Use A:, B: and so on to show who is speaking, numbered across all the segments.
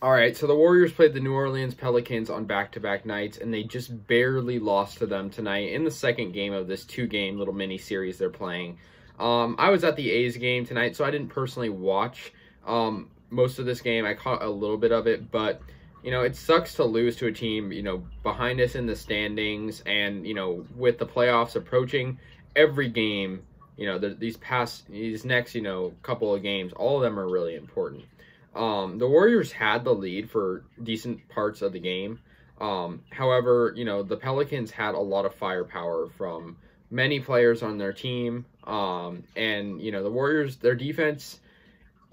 A: All right, so the Warriors played the New Orleans Pelicans on back-to-back nights, and they just barely lost to them tonight in the second game of this two-game little mini-series they're playing. I was at the A's game tonight, so I didn't personally watch most of this game. I caught a little bit of it, but, you know, it sucks to lose to a team, you know, behind us in the standings, and, you know, with the playoffs approaching, every game, you know, these next, you know, couple of games, all of them are really important. The Warriors had the lead for decent parts of the game. However, you know, the Pelicans had a lot of firepower from many players on their team. And, you know, the Warriors, their defense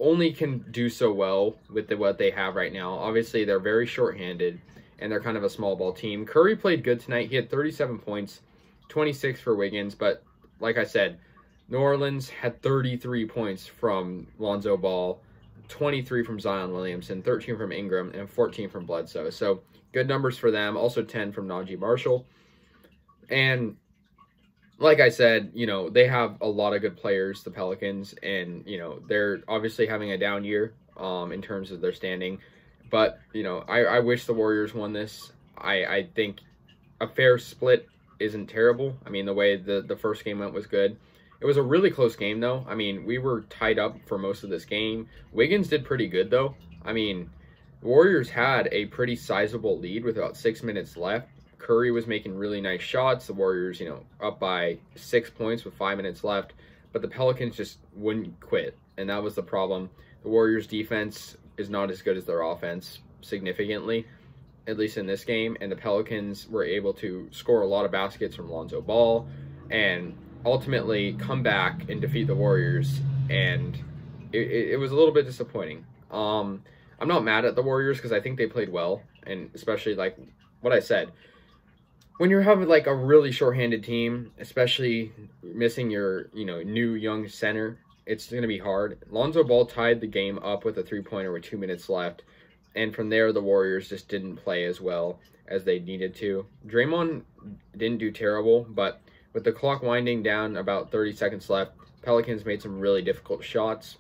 A: only can do so well with what they have right now. Obviously, they're very shorthanded, and they're kind of a small ball team. Curry played good tonight. He had 37 points, 26 for Wiggins. But like I said, New Orleans had 33 points from Lonzo Ball, 23 from Zion Williamson, 13 from Ingram, and 14 from Bledsoe. So good numbers for them. Also 10 from Najee Marshall. And like I said, you know, they have a lot of good players, the Pelicans, and, you know, they're obviously having a down year in terms of their standing. But, you know, I wish the Warriors won this. I think a fair split isn't terrible. I mean, the way the first game went was good. It was a really close game, though. I mean, we were tied up for most of this game. Wiggins did pretty good, though. I mean, the Warriors had a pretty sizable lead with about 6 minutes left. Curry was making really nice shots. The Warriors, you know, up by 6 points with 5 minutes left. But the Pelicans just wouldn't quit, and that was the problem. The Warriors' defense is not as good as their offense, significantly, at least in this game. And the Pelicans were able to score a lot of baskets from Lonzo Ball and ultimately come back and defeat the Warriors, and it was a little bit disappointing. I'm not mad at the Warriors because I think they played well, and especially like what I said, when you're having like a really shorthanded team, especially missing your, you know, new young center, it's going to be hard. Lonzo Ball tied the game up with a three-pointer with 2 minutes left, and from there the Warriors just didn't play as well as they needed to. Draymond didn't do terrible, but with the clock winding down, about 30 seconds left, Pelicans made some really difficult shots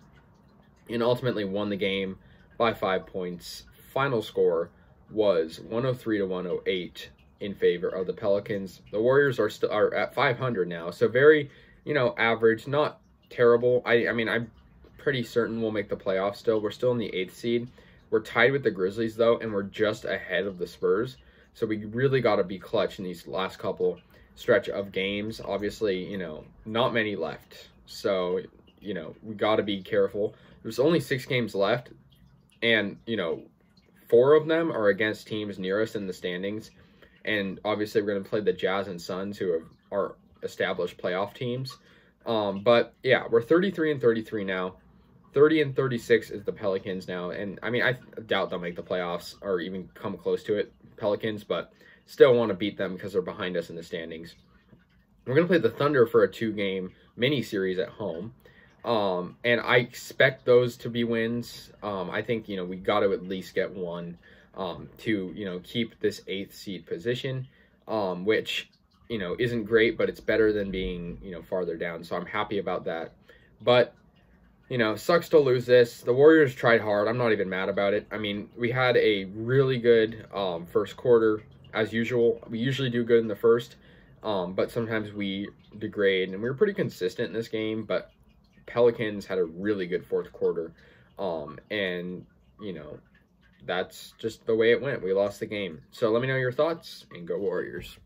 A: and ultimately won the game by 5 points. Final score was 103 to 108 in favor of the Pelicans. The Warriors are at 500 now, so very, you know, average, not terrible. I mean, I'm pretty certain we'll make the playoffs still. We're still in the 8th seed. We're tied with the Grizzlies, though, and we're just ahead of the Spurs. So we really got to be clutch in these last couple stretch of games. Obviously, you know, not many left, so, you know, we got to be careful. There's only 6 games left, and, you know, 4 of them are against teams near us in the standings, and obviously we're going to play the Jazz and Suns, who are established playoff teams. But yeah, we're 33-33 now. 30-36 is the Pelicans now, and I mean, I doubt they'll make the playoffs or even come close to it, Pelicans, but still want to beat them because they're behind us in the standings. We're going to play the Thunder for a 2-game mini-series at home. And I expect those to be wins. I think, you know, we got to at least get one to, you know, keep this 8th seed position, which, you know, isn't great, but it's better than being, you know, farther down. So I'm happy about that. But, you know, sucks to lose this. The Warriors tried hard. I'm not even mad about it. I mean, we had a really good first quarter. As usual, we usually do good in the first, but sometimes we degrade, and we were pretty consistent in this game, but Pelicans had a really good fourth quarter, and, you know, that's just the way it went. We lost the game. So let me know your thoughts, and go Warriors.